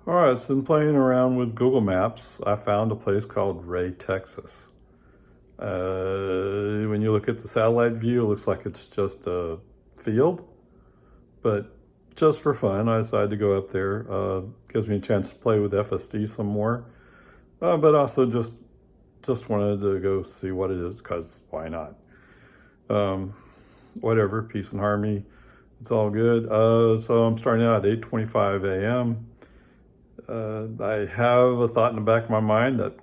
All right, so in playing around with Google Maps, I found a place called Ray, Texas. When you look at the satellite view, it looks like it's just a field, but just for fun, I decided to go up there. Gives me a chance to play with FSD some more, but also just wanted to go see what it is, because why not? Whatever, peace and harmony, it's all good. So I'm starting out at 8:25 a.m. I have a thought in the back of my mind that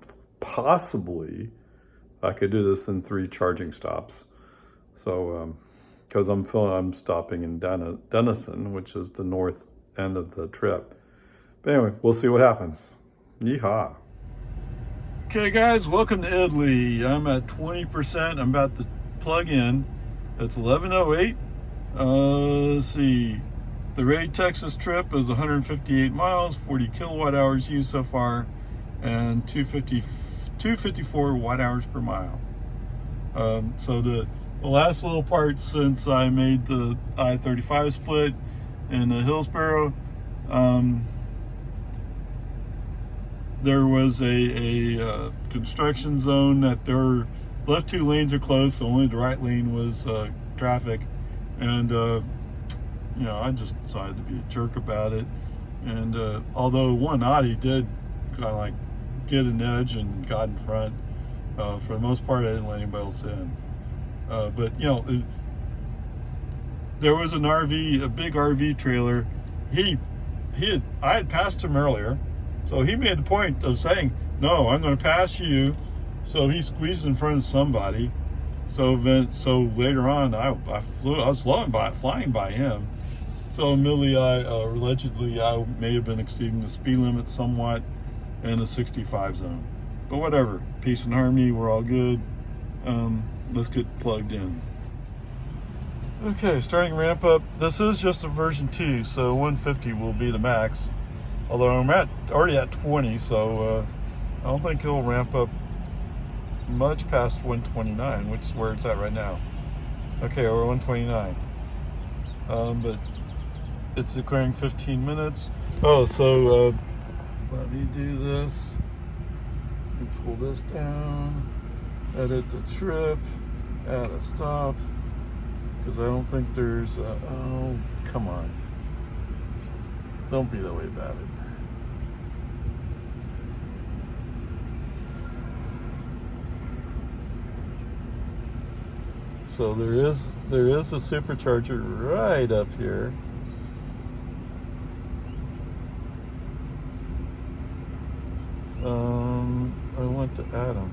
possibly I could do this in 3 charging stops. So, because I'm stopping in Denison, which is the north end of the trip. But anyway, we'll see what happens. Yeehaw. Okay guys, welcome to Italy. I'm at 20%. I'm about to plug in. It's 11:08. Let's see. The Ray, Texas trip is 158 miles, 40 kilowatt hours used so far, and 254 watt hours per mile. So the last little part since I made the I-35 split in Hillsboro, there was a construction zone that their left 2 lanes are closed, so only the right lane was traffic, and I just decided to be a jerk about it. And although one Audi did kind of like get an edge and got in front, for the most part I didn't let anybody else in. But there was an RV, a big RV trailer. I had passed him earlier, so he made the point of saying, "No, I'm going to pass you." So he squeezed in front of somebody. So later on, I was flying by him. So admittedly, allegedly, I may have been exceeding the speed limit somewhat in a 65 zone. But whatever, peace and harmony, we're all good. Let's get plugged in. Okay, starting ramp up. This is just a version 2, so 150 will be the max. Although I'm already at 20, so I don't think it'll ramp up much past 129, which is where it's at right now. Okay, we're 129. But it's occurring 15 minutes. Oh, so let me do this. Let me pull this down. Edit the trip. Add a stop. Because I don't think there's oh, come on. Don't be that way about it. So there is a supercharger right up here. I want to add them.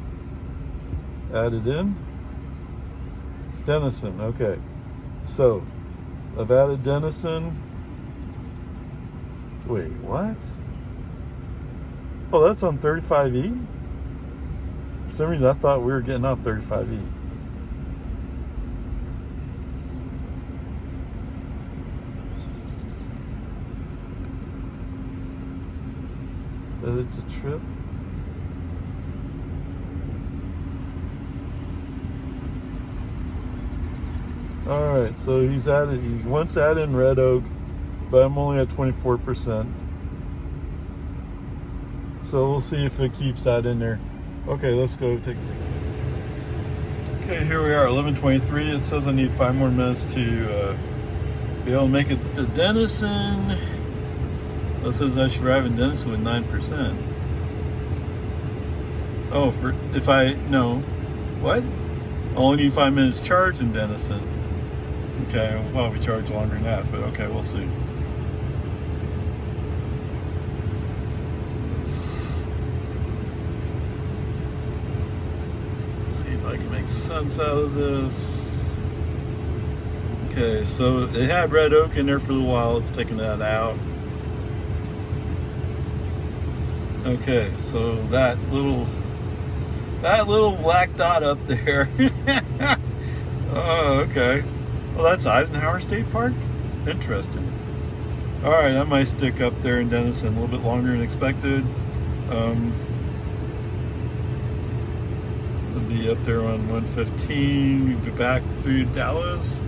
Add it in. Denison, okay. So I've added Denison. Wait, what? Oh, that's on 35E? For some reason I thought we were getting off 35E. Edit the trip. Alright, so he wants to add in Red Oak, but I'm only at 24%. So we'll see if it keeps that in there. Okay, let's go take a look. Okay, here we are, 11:23. It says I need 5 more minutes to be able to make it to Denison. It says I should arrive in Denison with 9%. Oh, what? I only need 5 minutes charge in Denison. Okay, I'll probably charge longer than that, but okay, we'll see. Let's see if I can make sense out of this. Okay, so it had Red Oak in there for a while. It's taking that out. Okay, so that little black dot up there. Oh, okay. Well, that's Eisenhower State Park? Interesting. Alright, I might stick up there in Denison a little bit longer than expected. I'll be up there on 115, be back through Dallas,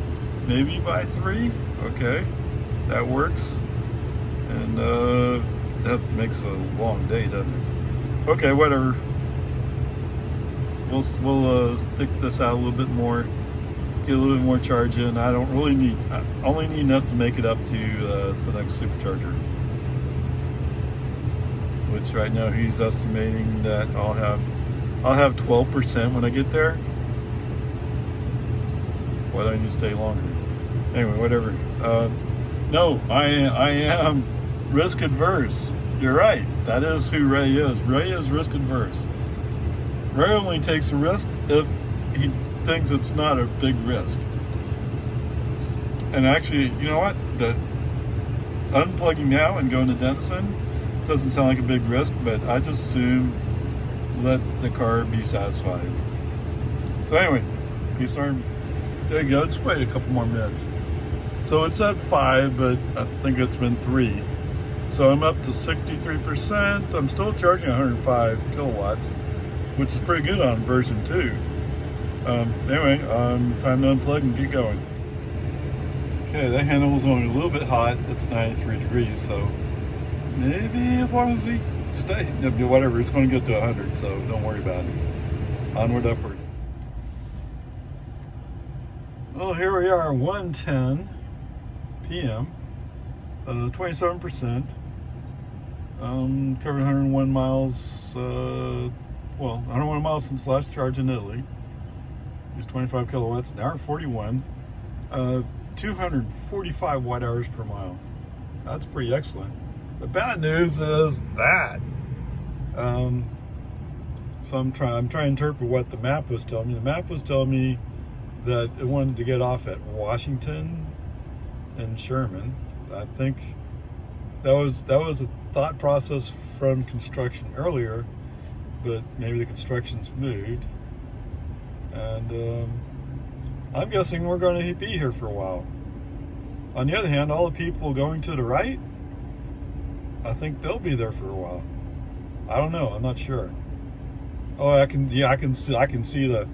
maybe by 3. Okay, that works. And that makes a long day, doesn't it? Okay, whatever. We'll stick this out a little bit more, get a little bit more charge in. I don't really need, I only need enough to make it up to the next supercharger, which right now he's estimating that I'll have 12% when I get there. Why do I need to stay longer? Anyway, whatever. No, I am risk adverse. You're right. That is who Ray is. Ray is risk adverse. Ray only takes a risk if he thinks it's not a big risk. And actually, you know what? The unplugging now and going to Denison doesn't sound like a big risk, but I just assume let the car be satisfied. So anyway, peace and arm. There you go. Just wait a couple more minutes. So it's at 5, but I think it's been 3. So I'm up to 63%. I'm still charging 105 kilowatts, which is pretty good on version 2. Anyway, time to unplug and get going. Okay, that handle was only a little bit hot. It's 93 degrees, so maybe as long as we stay, whatever, it's going to get to 100, so don't worry about it. Onward, upward. Well, here we are, 1:10 p.m. 27%. Covered 101 miles. Well, 101 miles since last charge in Italy. Used 25 kilowatts, an hour 41. 245 watt hours per mile. That's pretty excellent. The bad news is that. So I'm trying to interpret what the map was telling me. The map was telling me that it wanted to get off at Washington and Sherman. I think that was a thought process from construction earlier, but maybe the construction's moved. And I'm guessing we're going to be here for a while. On the other hand, all the people going to the right, I think they'll be there for a while. I don't know. I'm not sure. Oh, I can see the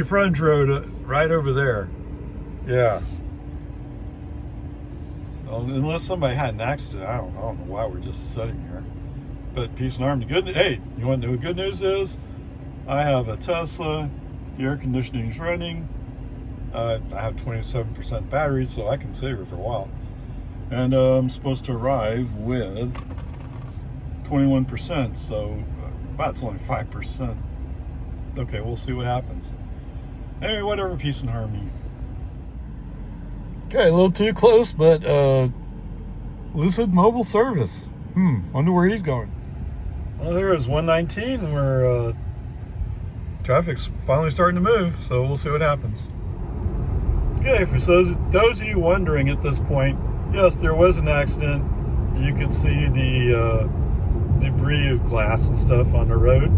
frontage road right over there. Yeah. Well, unless somebody had an accident, I don't know why we're just sitting here. But peace and harmony. Hey, you want to know what good news is? I have a Tesla. The air conditioning is running. I have 27% battery, so I can save it for a while. And I'm supposed to arrive with 21%, so that's only 5%. Okay, we'll see what happens. Anyway, whatever, peace and harmony. Okay, a little too close, but Lucid Mobile Service. Wonder where he's going. Well, there is 119 where traffic's finally starting to move, so we'll see what happens. Okay, for those of you wondering at this point, yes, there was an accident. You could see the debris of glass and stuff on the road.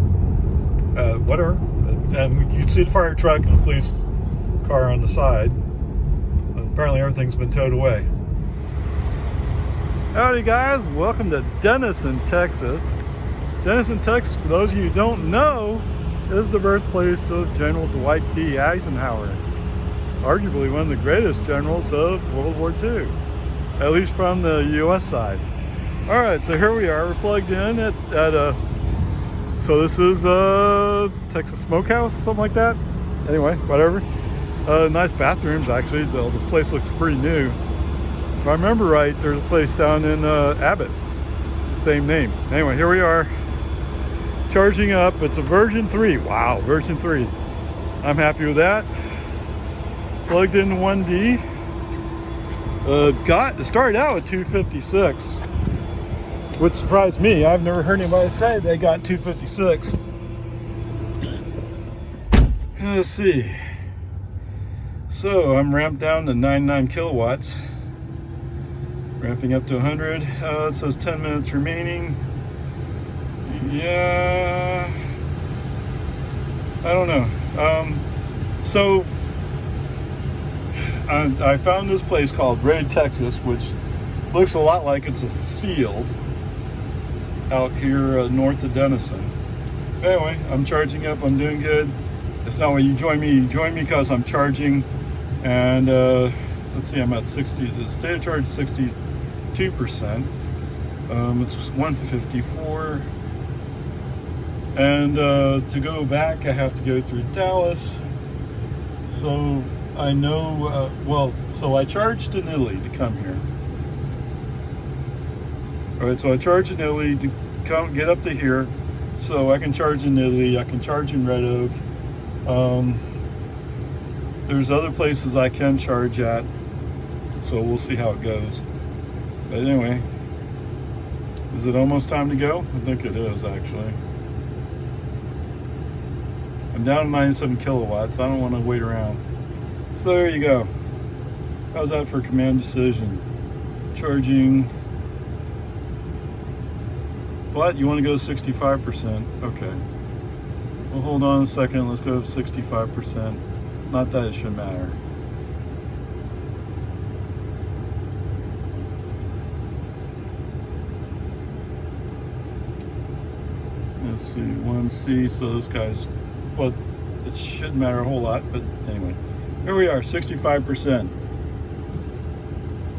Whatever. And you could see the fire truck and the police car on the side. Apparently everything's been towed away. Howdy guys, welcome to Denison, Texas. Denison, Texas, for those of you who don't know, is the birthplace of General Dwight D. Eisenhower. Arguably one of the greatest generals of World War II, at least from the U.S. side. All right, so here we are. We're plugged in at so this is Texas Smokehouse, something like that. Anyway, whatever. Nice bathrooms, actually. This place looks pretty new. If I remember right, there's a place down in Abbott. It's the same name. Anyway, here we are. Charging up. It's a version 3. Wow, version 3. I'm happy with that. Plugged into 1D. It started out at 256, which surprised me. I've never heard anybody say they got 256. Let's see. So I'm ramped down to 99 kilowatts. Ramping up to 100. It says 10 minutes remaining. Yeah. I don't know. So I found this place called Ray, Texas, which looks a lot like it's a field out here north of Denison. Anyway, I'm charging up. I'm doing good. It's not when you join me. You join me because I'm charging. And let's see, I'm at 60. The state of charge 62%. It's 1:54. And to go back, I have to go through Dallas. So I know, so I charged in Italy to come here. All right, so I charged in Italy to get up to here. So I can charge in Italy, I can charge in Red Oak. There's other places I can charge at. So we'll see how it goes. But anyway, is it almost time to go? I think it is, actually. I'm down to 97 kilowatts. I don't want to wait around. So there you go. How's that for command decision? Charging. What? You want to go 65%? Okay. Well, hold on a second. Let's go to 65%. Not that it should matter. Let's see, 1C, so this guy's, well, it shouldn't matter a whole lot, but anyway. Here we are, 65%.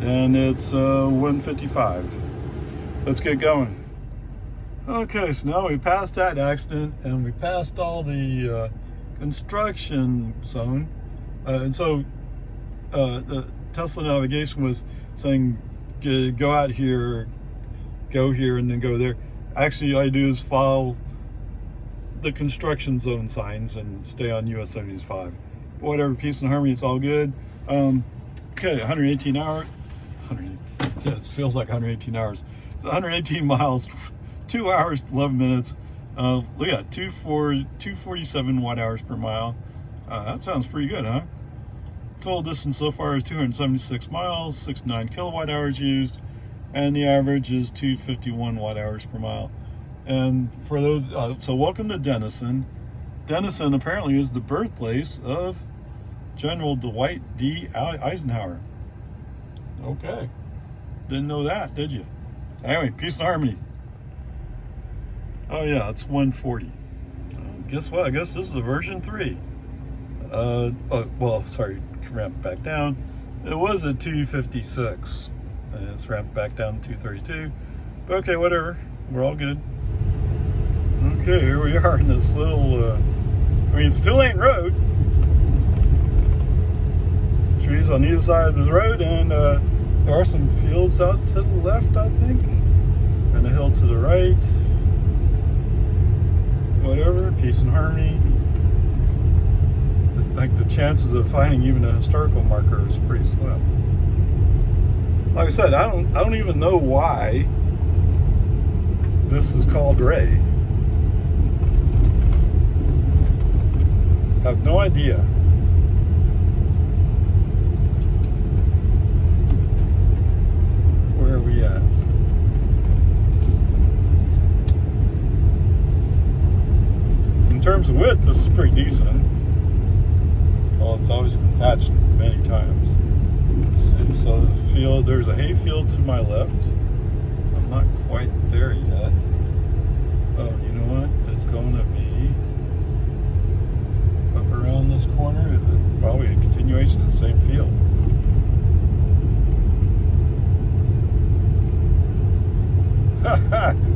And it's 1:55. Let's get going. Okay, so now we passed that accident, and we passed all the construction zone. And so the Tesla navigation was saying, go out here, go here, and then go there. Actually, all I do is follow the construction zone signs and stay on US 75. But whatever, peace and harmony, it's all good. Okay, 118 hours. Yeah, it feels like 118 hours. It's 118 miles, 2 hours, 11 minutes. Look at that, 247 watt hours per mile. That sounds pretty good, huh? Total distance so far is 276 miles, 69 kilowatt hours used. And the average is 251 watt hours per mile. And for those, so welcome to Denison. Denison apparently is the birthplace of General Dwight D. Eisenhower. Okay. Didn't know that, did you? Anyway, peace and harmony. Oh yeah, it's 140. Guess what? I guess this is a version 3. Well, sorry, ramp back down. It was a 256. And it's ramped back down to 232. But okay, whatever. We're all good. Okay, here we are in this little, I mean, still ain't road. Trees on either side of the road, and there are some fields out to the left, I think. And a hill to the right. Whatever, peace and harmony. I think the chances of finding even a historical marker is pretty slim. Like I said, I don't even know why this is called Ray. I have no idea. Where are we at? In terms of width, this is pretty decent. Well, it's always been patched many times. So the field, there's a hay field to my left. I'm not quite there yet. Oh, you know what? It's going to be up around this corner. Probably a continuation of the same field. I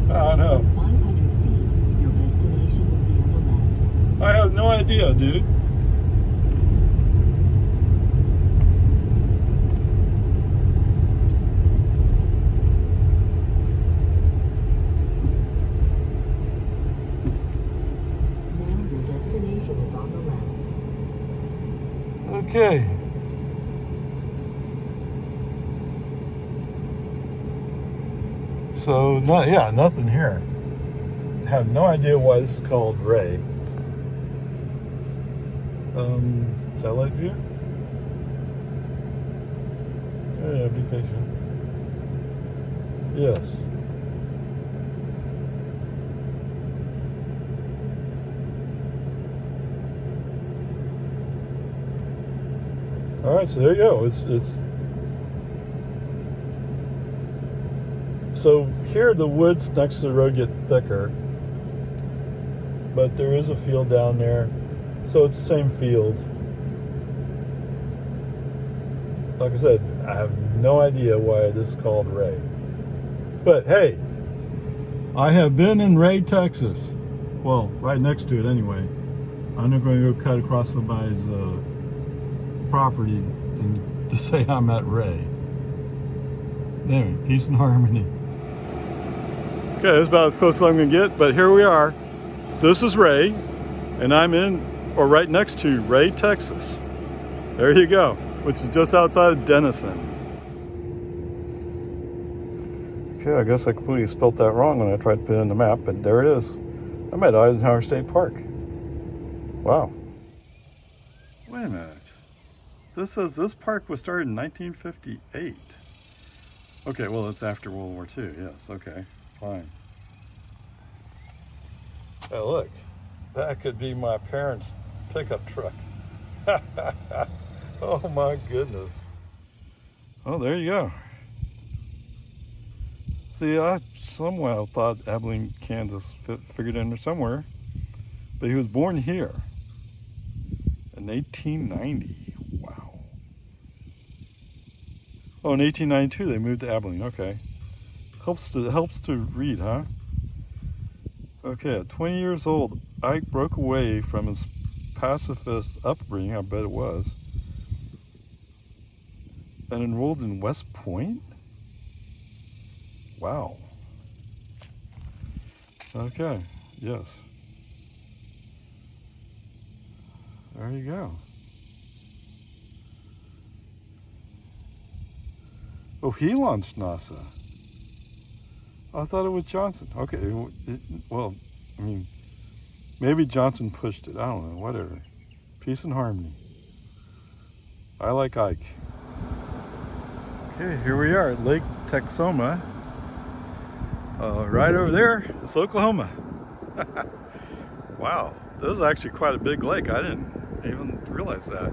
don't know. 500 feet, your destination will be on the left. I have no idea, dude. Is on the left. Okay. So, nothing here. I have no idea why this is called Ray. Satellite view? Oh, yeah, be patient. Yes. All right, so there you go. It's so here the woods next to the road get thicker, but there is a field down there, so it's the same field. Like I said, I have no idea why this is called Ray, but hey, I have been in Ray, Texas. Well, right next to it anyway. I'm not going to go cut across somebody's property and to say I'm at Ray. Anyway, peace and harmony. Okay, that's about as close as I'm going to get, but here we are. This is Ray, and I'm in, or right next to Ray, Texas. There you go, which is just outside of Denison. Okay, I guess I completely spelt that wrong when I tried to put it in the map, but there it is. I'm at Eisenhower State Park. Wow. Wait a minute. This says this park was started in 1958. Okay, well, it's after World War II. Yes, okay, fine. Oh, look. That could be my parents' pickup truck. Oh, my goodness. Oh, there you go. See, I somehow thought Abilene, Kansas figured in there somewhere, but he was born here in 1890. Wow. Oh, in 1892 they moved to Abilene. Okay, helps to read, huh? Okay, at 20 years old, Ike broke away from his pacifist upbringing. I bet it was, and enrolled in West Point. Wow. Okay, yes. There you go. Oh, he launched NASA. I thought it was Johnson. Okay, well, I mean, maybe Johnson pushed it. I don't know, whatever. Peace and harmony. I like Ike. Okay, here we are at Lake Texoma. Right over there, it's Oklahoma. Wow, this is actually quite a big lake. I didn't even realize that.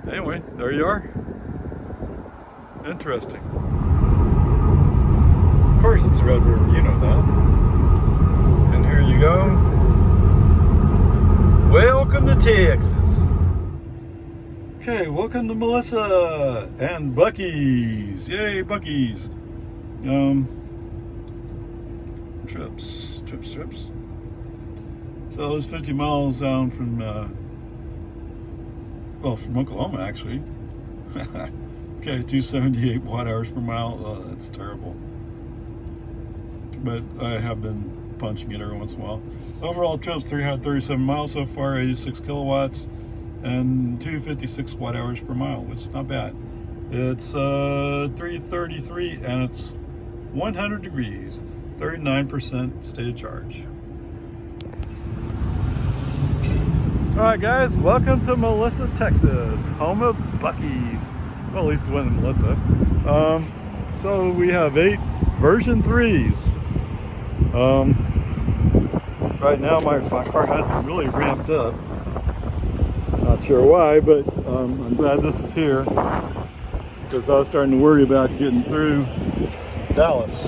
Anyway, there you are. Interesting. Of course it's Red River, you know that. And here you go. Welcome to Texas. Okay, welcome to Melissa and Buc-ee's. Yay, Buc-ee's. Trips. So it's 50 miles down from, from Oklahoma actually. Okay, 278 watt hours per mile. Oh, that's terrible. But I have been punching it every once in a while. Overall trip's 337 miles so far, 86 kilowatts, and 256 watt hours per mile, which is not bad. It's 3:33 and it's 100 degrees. 39% state of charge. Alright guys, welcome to Melissa, Texas, home of Buc-ee's. Well, at least the one in Melissa. So we have 8 version 3s. Right now my car hasn't really ramped up. Not sure why, but I'm glad this is here because I was starting to worry about getting through Dallas.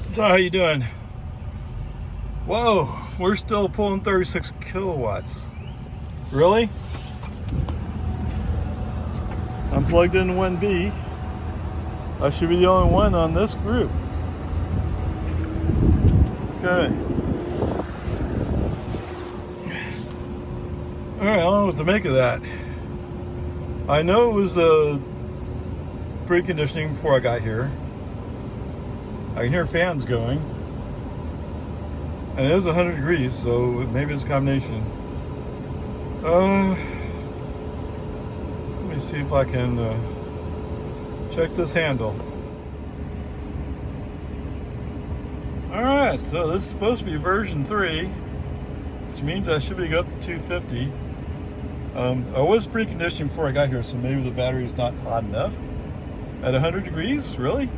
So how you doing? Whoa, we're still pulling 36 kilowatts. Really? I'm plugged into 1B. I should be the only one on this group. Okay. Alright, I don't know what to make of that. I know it was preconditioning before I got here. I can hear fans going. And it is 100 degrees, so maybe it's a combination. Let me see if I can check this handle. Alright, so this is supposed to be version 3, which means I should be up to 250. I was preconditioning before I got here, so maybe the battery's not hot enough. At 100 degrees? Really?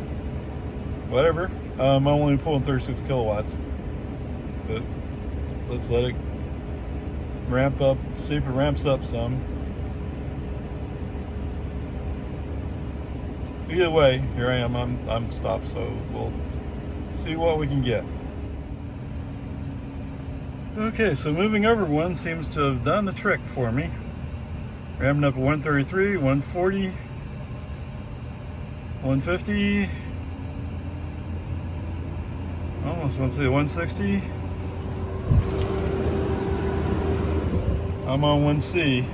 Whatever. I'm only pulling 36 kilowatts. But let's let it ramp up, see if it ramps up some. Either way, here I am, I'm stopped, so we'll see what we can get. Okay, so moving over one seems to have done the trick for me. Ramping up at 133, 140. 150. Almost want to say 160. I'm on 1C.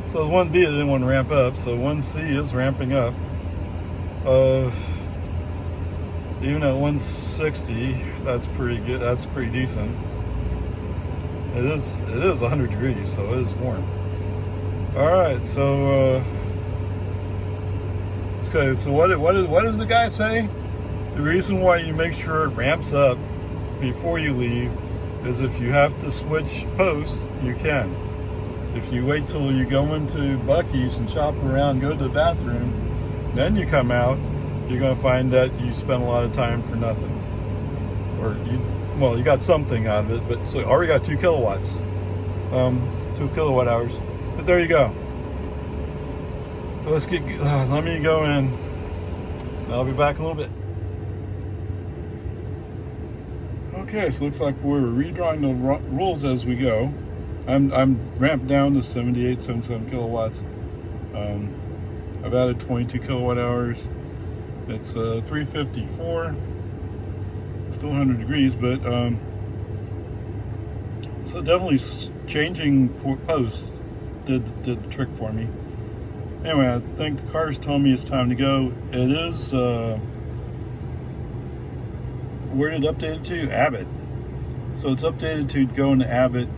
So 1B I didn't want to ramp up, so 1C is ramping up. Even at 160, that's pretty good. That's pretty decent. It is 100 degrees, so it is warm. All right, so okay. So what does the guy say? The reason why you make sure it ramps up before you leave is if you have to switch posts, you can. If you wait till you go into Buc-ee's and shop around, go to the bathroom, then you come out, you're going to find that you spent a lot of time for nothing. Or you got something out of it, but so already got 2 kilowatts, 2 kilowatt hours. But there you go. Let's get. Let me go in. I'll be back in a little bit. Okay, so it looks like we're redrawing the rules as we go. I'm ramped down to 78, 77 kilowatts. I've added 22 kilowatt hours. It's 354. Still 100 degrees, but so definitely changing posts did the trick for me. Anyway, I think the car's telling me it's time to go. It is. Where did it update it to? Abbott. So it's updated to go into Abbott.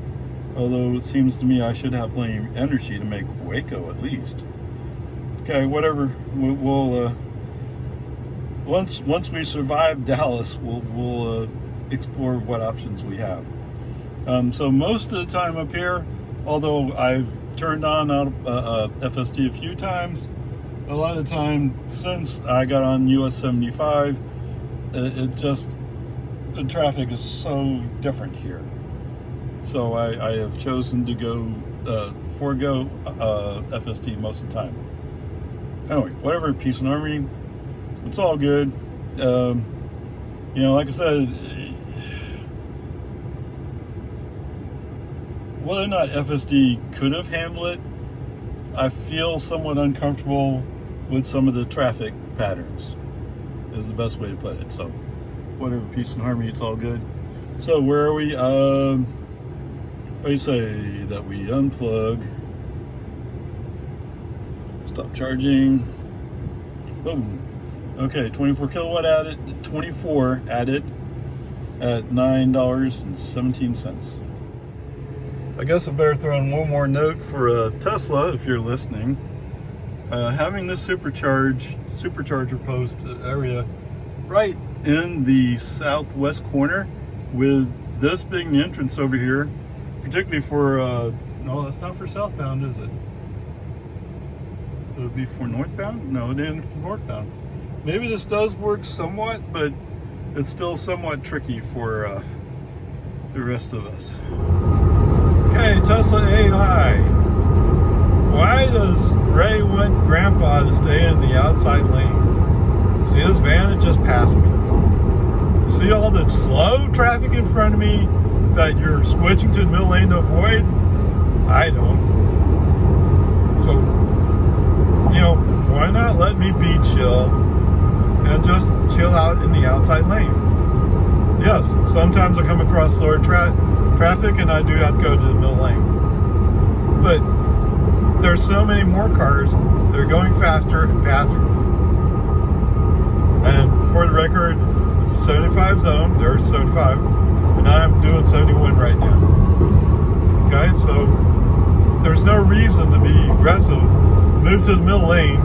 Although it seems to me I should have plenty of energy to make Waco at least. Okay, whatever. We'll once we survive Dallas, we'll explore what options we have. So most of the time up here, although I've turned on FSD a few times, a lot of the time since I got on US 75, it just, the traffic is so different here. So I have chosen to go forego FSD most of the time. Anyway, whatever, peace and harmony. It's all good. Like I said, whether or not FSD could have handled it, I feel somewhat uncomfortable with some of the traffic patterns, is the best way to put it. So whatever, peace and harmony, it's all good. So where are we? What do you say that we unplug, stop charging, boom. Okay, 24 kilowatt added, 24 added at $9.17. I guess I better throw in one more note for Tesla, if you're listening. Having this supercharger post area right in the southwest corner, with this being the entrance over here, particularly for, no, that's not for southbound, is it? It would be for northbound? No, it isn't for northbound. Maybe this does work somewhat, but it's still somewhat tricky for the rest of us. Okay, Tesla AI. Why does Ray want Grandpa to stay in the outside lane? See this van that just passed me? See all the slow traffic in front of me that you're switching to the middle lane to avoid? I don't. So, why not let me be chill and just chill out in the outside lane? Yes, sometimes I come across slower traffic and I do have to go to the middle lane. But there's so many more cars that are going faster and passing. And for the record, it's a 75 zone. There's 75. And I'm doing 71 right now. Okay, so there's no reason to be aggressive. Move to the middle lane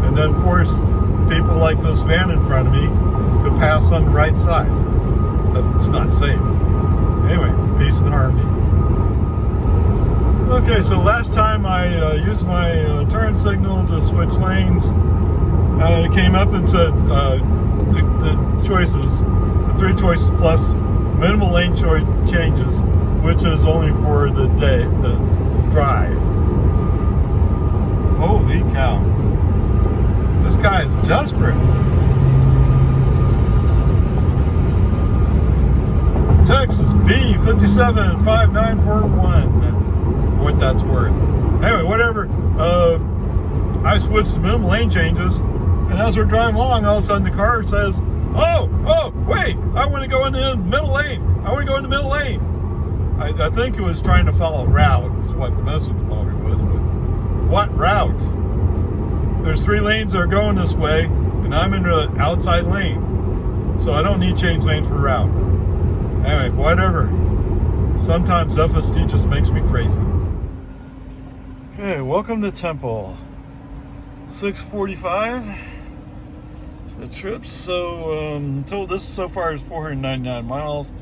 and then force people like this van in front of me to pass on the right side. It's not safe. Anyway, peace and harmony. Okay, so last time I used my turn signal to switch lanes, it came up and said the choices, the 3 choices plus minimal lane changes, which is only for the day, the drive. Holy cow. This guy is desperate. Texas B575941. What that's worth. Anyway, whatever. I switched to minimum lane changes, And as we're driving along, all of a sudden the car says, oh, wait, I want to go in the middle lane. I want to go in the middle lane. I think it was trying to follow route, is what the message probably was. But what route? There's 3 lanes that are going this way, and I'm in the outside lane. So I don't need change lanes for route. Anyway, whatever. Sometimes FSD just makes me crazy. Okay, welcome to Temple. 6:45. The trip. So total distance so far is 499 miles,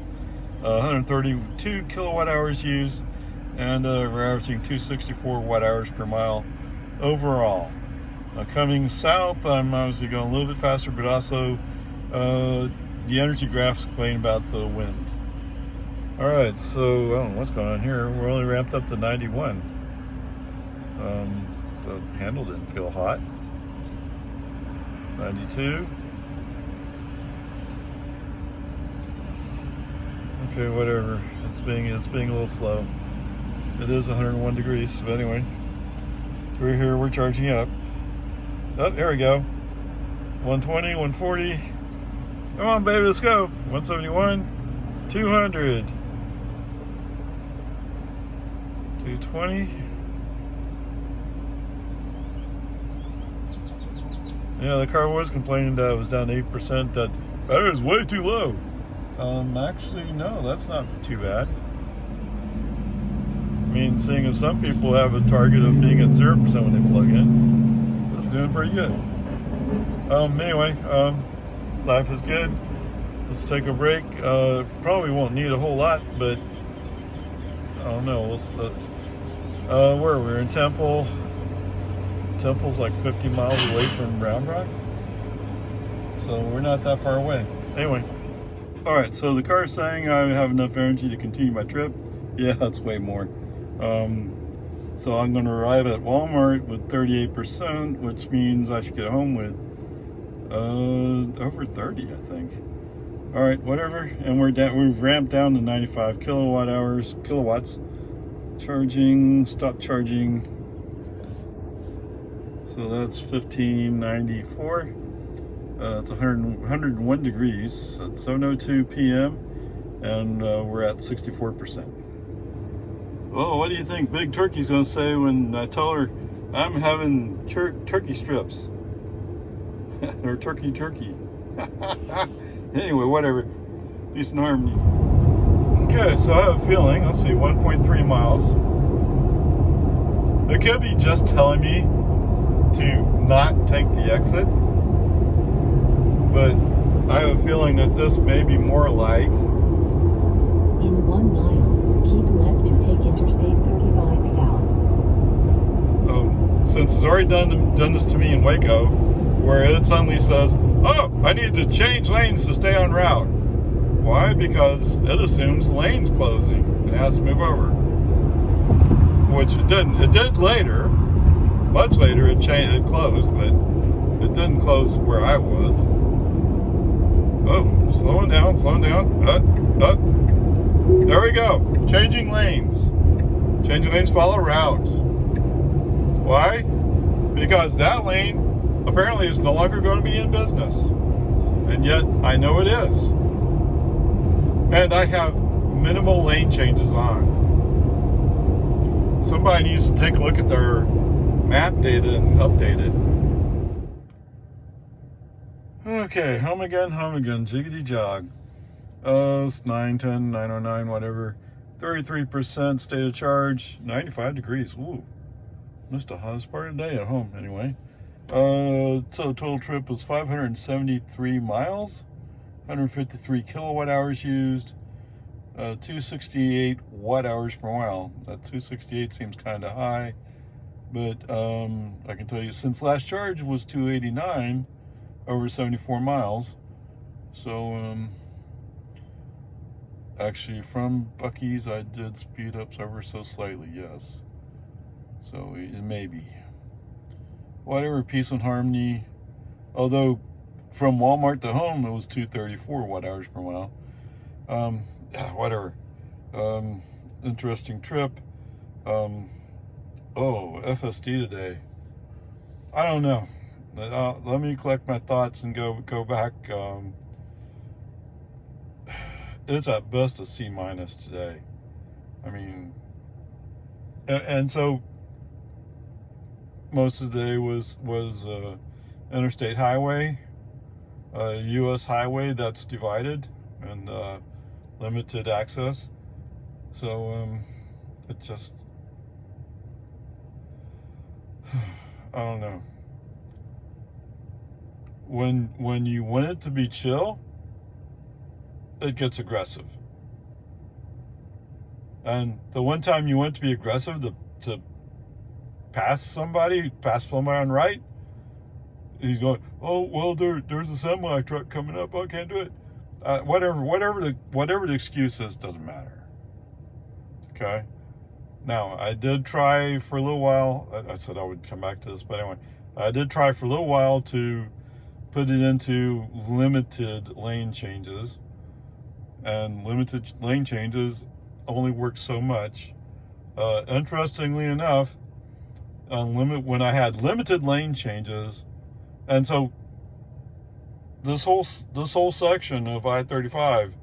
132 kilowatt hours used, and we're averaging 264 watt hours per mile overall. Coming south, I'm obviously going a little bit faster, but also the energy graphs explain about the wind. All right, so I don't know what's going on here. We're only ramped up to 91. The handle didn't feel hot. 92. Okay, whatever. It's being a little slow. It is 101 degrees, but anyway. We're here, we're charging up. Oh, there we go. 120, 140. Come on, baby, let's go. 171, 200, 220. Yeah, the car was complaining that it was down 8%, that battery is way too low. Actually, no, that's not too bad. I mean, seeing as some people have a target of being at 0% when they plug in, it's doing pretty good. Anyway, life is good. Let's take a break. Probably won't need a whole lot, but I don't know. Where are we? We're in Temple. Temple's like 50 miles away from Round Rock, so we're not that far away. Anyway, all right, so the car is saying I have enough energy to continue my trip. Yeah, that's way more. So I'm going to arrive at Walmart with 38%, which means I should get home with over 30, I think. All right, whatever. And we've ramped down to 95 kilowatts. Charging, stop charging. So that's 1594. It's 101 degrees. It's 7:02 p.m. and we're at 64%. Well, what do you think Big Turkey's going to say when I tell her I'm having turkey strips? Or turkey jerky. Anyway, whatever. Peace and harmony. Okay, so I have a feeling, let's see, 1.3 miles. It could be just telling me to not take the exit, but I have a feeling that this may be more like... In 1 mile, keep left to take Interstate 35 south. Since it's already done this to me in Waco, where it suddenly says, oh, I need to change lanes to stay on route. Why? Because it assumes the lane's closing and has to move over. Which it didn't. It did later. Much later it closed, but it didn't close where I was. Oh, slowing down. There we go. Changing lanes. Changing lanes follow route. Why? Because that lane apparently is no longer going to be in business. And yet I know it is. And I have minimal lane changes on. Somebody needs to take a look at their map data and update it. Okay, home again, jiggity jog. It's 9:10, 9:09, whatever. 33% state of charge, 95 degrees. Ooh, missed the hottest part of the day at home anyway. So total trip was 573 miles, 153 kilowatt hours used, 268 watt hours per mile. That 268 seems kind of high, but I can tell you since last charge was 289 over 74 miles. So actually from Buc-ee's I did speed up ever so slightly, yes. So it may be. Whatever, peace and harmony. Although from Walmart to home it was 234 watt hours per mile. Whatever. Interesting trip. FSD today. I don't know. Let me collect my thoughts and go back. It's at best a C- today. I mean, and so most of the day was interstate highway, U.S. highway that's divided and limited access. So it just, I don't know. When you want it to be chill, it gets aggressive. And the one time you want it to be aggressive to pass somebody on right, he's going, oh well, there's a semi truck coming up, I can't do it. Whatever the excuse is, doesn't matter. Okay. Now I did try for a little while. I said I would come back to this, but anyway, I did try for a little while to put it into limited lane changes, and limited lane changes only work so much. Interestingly enough, when I had limited lane changes, and so this whole section of I-35,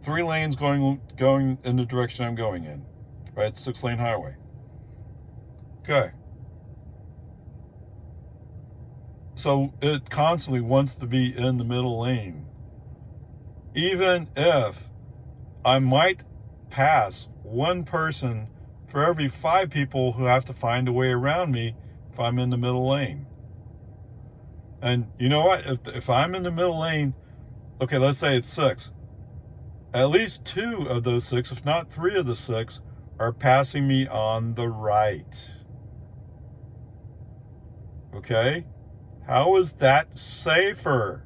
3 lanes going in the direction I'm going in, right? 6-lane highway. Okay. So it constantly wants to be in the middle lane, even if I might pass one person for every 5 people who have to find a way around me if I'm in the middle lane. And you know what? If I'm in the middle lane, okay, let's say it's 6. At least 2 of those 6, if not 3 of the 6, are passing me on the right. Okay? How is that safer?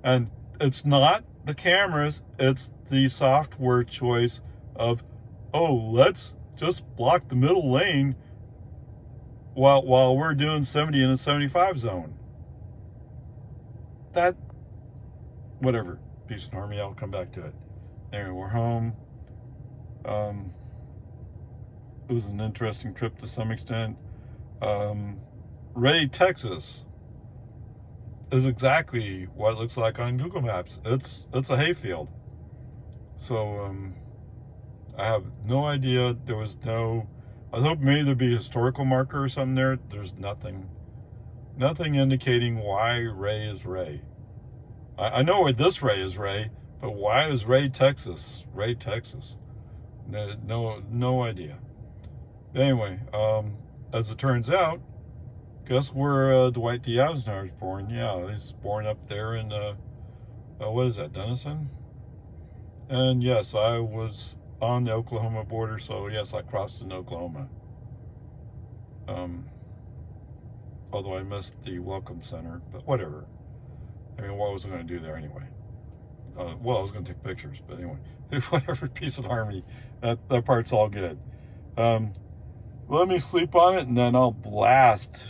And it's not the cameras, it's the software choice of, oh, let's just block the middle lane while we're doing 70 in a 75 zone. That, whatever. Peace and harmony, I'll come back to it. Anyway, we're home. It was an interesting trip to some extent. Ray, Texas is exactly what it looks like on Google Maps. It's a hayfield. So I have no idea. I was hoping maybe there'd be a historical marker or something there. There's nothing indicating why Ray is Ray. I know where this Ray is Ray, but why is Ray, Texas? Ray, Texas. No idea. Anyway, as it turns out, guess where Dwight D. Eisenhower was born? Yeah, he's born up there in, what is that, Denison? And yes, I was on the Oklahoma border, so yes, I crossed into Oklahoma. Although I missed the Welcome Center, but whatever. I mean, what was I going to do there anyway? Well, I was going to take pictures, but anyway, whatever, peace and harmony. That part's all good. Let me sleep on it, and then I'll blast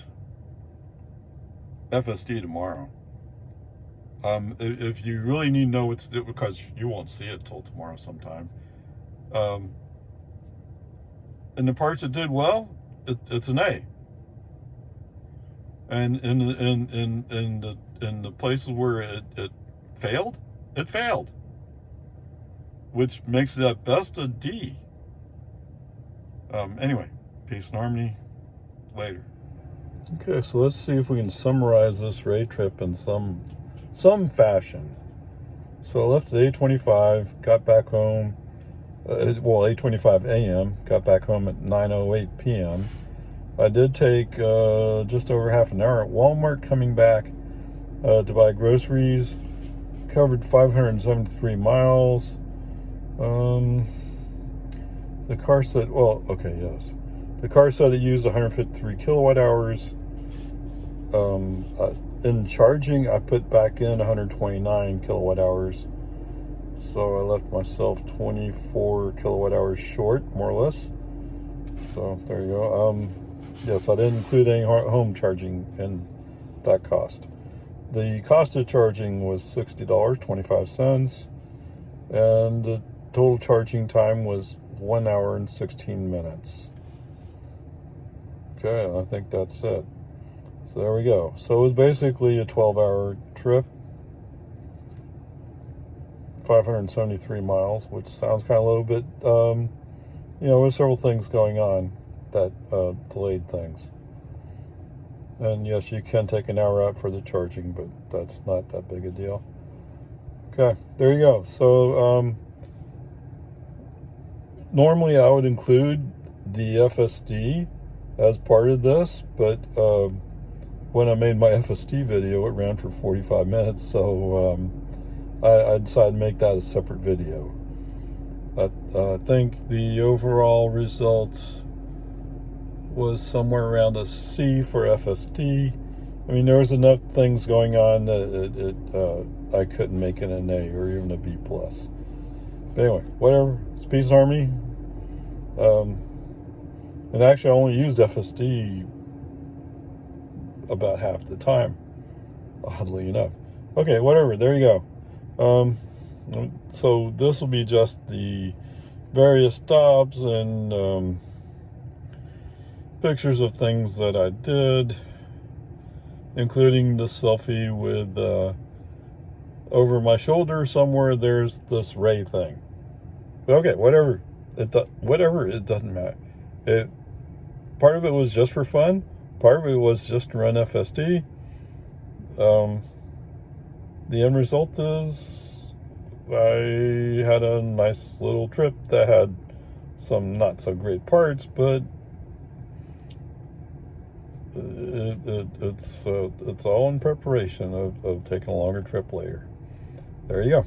FSD tomorrow. If you really need to know what to do, because you won't see it till tomorrow sometime. In the parts that did well, it's an A. And in the places where it failed, it failed, which makes it at best a D. Anyway, peace and harmony. Later. Okay, so let's see if we can summarize this Ray trip in some fashion. So I left at 8:25, got back home. 8:25 a.m. Got back home at 9:08 p.m. I did take just over half an hour at Walmart coming back to buy groceries. Covered 573 miles. The car said, the car said it used 153 kilowatt hours. In charging, I put back in 129 kilowatt hours. So I left myself 24 kilowatt hours short, more or less. So there you go. Yes, I didn't include any home charging in that cost. The cost of charging was $60.25, and the total charging time was 1 hour and 16 minutes. Okay, I think that's it. So there we go. So it was basically a 12-hour trip, 573 miles, which sounds kind of low, but you know, there's several things going on that delayed things. And yes, you can take an hour out for the charging, but that's not that big a deal. Okay, there you go. So normally I would include the FSD as part of this, but when I made my FSD video, it ran for 45 minutes, so I decided to make that a separate video. I think the overall result was somewhere around a C for FSD. I mean, there was enough things going on that I couldn't make it an A or even a B+. But anyway, whatever. It's peace and harmony. And actually, I only used FSD about half the time, oddly enough. Okay, whatever. There you go. So this will be just the various stops and pictures of things that I did, including the selfie with over my shoulder somewhere there's this ray thing. But okay, whatever. It doesn't matter. Part of it was just for fun. Part of it was just to run FSD. The end result is I had a nice little trip that had some not so great parts, but it's all in preparation of taking a longer trip later. There you go.